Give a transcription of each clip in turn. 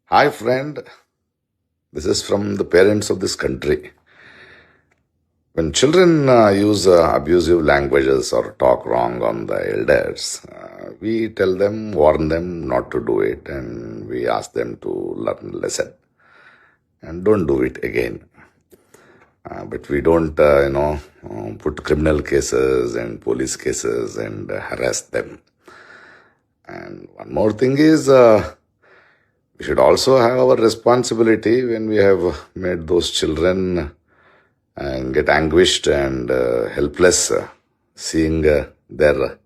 Hi, friend. This is from the parents of this country. When children use abusive languages or talk wrong on the elders, we tell them, warn them not to do it, and we ask them to learn a lesson and don't do it again. But we don't, put criminal cases and police cases and harass them. And one more thing is, we should also have our responsibility when we have made those children get anguished and helpless, seeing their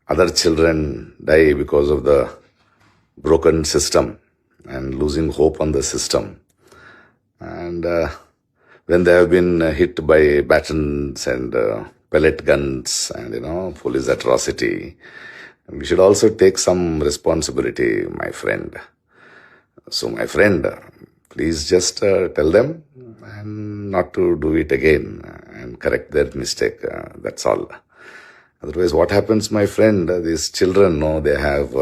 other children die because of the broken system and losing hope on the system. And when they have been hit by batons and pellet guns and, police atrocity, we should also take some responsibility, my friend. So, my friend, please just tell them and not to do it again and correct their mistake. That's all. Otherwise, what happens, my friend? These children, they have,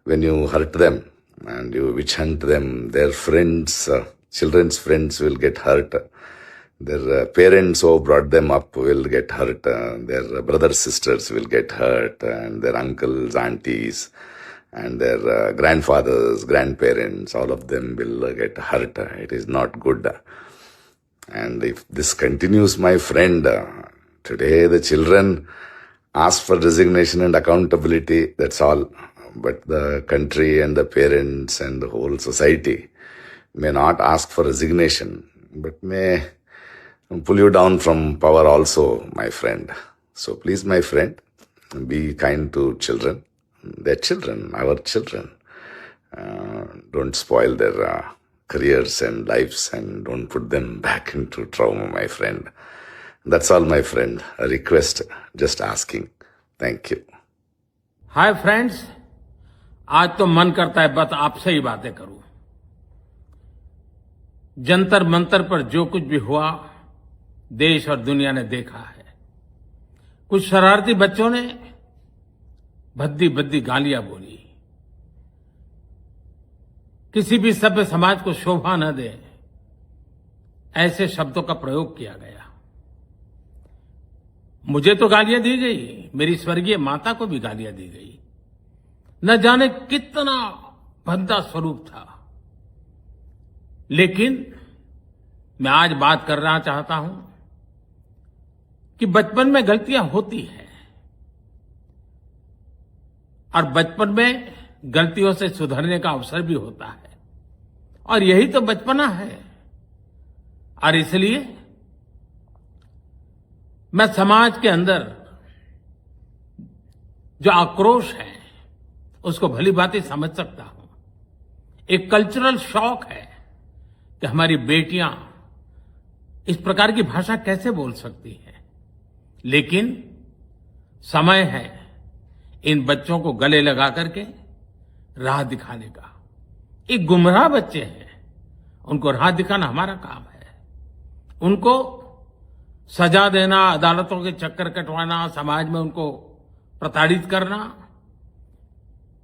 when you hurt them and you witch hunt them, their friends, children's friends will get hurt. Their parents who brought them up will get hurt. Their brothers, sisters will get hurt, and their uncles, aunties, and their grandfathers, grandparents, all of them will get hurt. It is not good. And if this continues, my friend, today the children ask for resignation and accountability, that's all. But the country and the parents and the whole society may not ask for resignation, but may pull you down from power also, my friend. So please, my friend, be kind to children. They're children, our children. Don't spoil their careers and lives and don't put them back into trauma, my friend. That's all, my friend. A request, just asking. Thank you. Hi friends, आज तो मन करता है बस आपसे ही बातें करूं। जंतर मंतर पर जो कुछ भी हुआ देश और दुनिया ने देखा है। कुछ शरारती बच्चों ने भद्दी भद्दी गालियां बोली। किसी भी सभ्य समाज को शोभा न दे ऐसे शब्दों का प्रयोग किया गया। मुझे तो गालियां दी गई, मेरी स्वर्गीय माता को भी गालियां दी गई। न जाने कितना भद्दा स्वरूप था। लेकिन मैं आज बात करना चाहता हूं कि बचपन में गलतियां होती हैं और बचपन में गलतियों से सुधरने का अवसर भी होता है और यही तो बचपना है। और इसलिए मैं समाज के अंदर जो आक्रोश है उसको भली भांति समझ सकता हूं। एक कल्चरल शॉक है कि हमारी बेटियां इस प्रकार की भाषा कैसे बोल सकती हैं। लेकिन समय है इन बच्चों को गले लगा करके राह दिखाने का। एक गुमराह बच्चे हैं, उनको राह दिखाना हमारा काम है। उनको सजा देना, अदालतों के चक्कर कटवाना, समाज में उनको प्रताड़ित करना,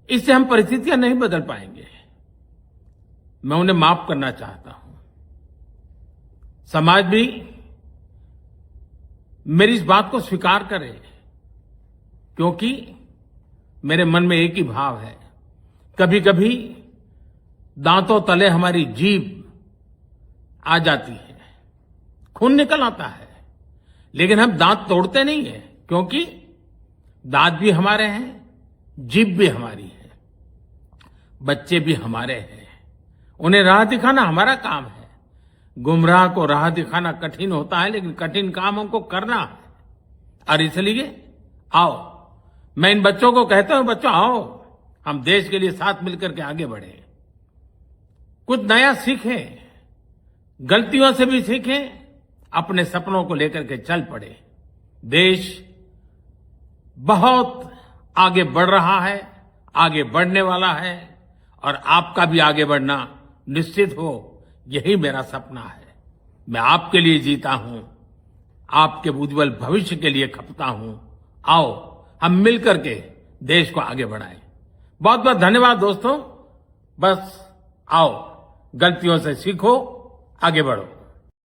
इससे हम परिस्थितियां नहीं बदल पाएंगे। मैं उन्हें माफ करना चाहता हूं। समाज भी मेरी इस बात को स्वीकार करे, क्योंकि मेरे मन में एक ही भाव है। कभी कभी दांतों तले हमारी जीभ आ जाती है, खून निकल आता है, लेकिन हम दांत तोड़ते नहीं है, क्योंकि दांत भी हमारे हैं, जीभ भी हमारी है, बच्चे भी हमारे हैं। उन्हें राह दिखाना हमारा काम है। गुमराह को राह दिखाना कठिन होता है, लेकिन कठिन काम हमको करना है। और इसलिए आओ, मैं इन बच्चों को कहता हूं, बच्चों आओ, हम देश के लिए साथ मिलकर के आगे बढ़े, कुछ नया सीखें, गलतियों से भी सीखें, अपने सपनों को लेकर के चल पड़े। देश बहुत आगे बढ़ रहा है, आगे बढ़ने वाला है, और आपका भी आगे बढ़ना निश्चित हो, यही मेरा सपना है। मैं आपके लिए जीता हूं, आपके उज्जवल भविष्य के लिए खपता हूं। आओ हम मिलकर के देश को आगे बढ़ाएं। बहुत बहुत धन्यवाद दोस्तों। बस आओ गलतियों से सीखो आगे बढ़ो।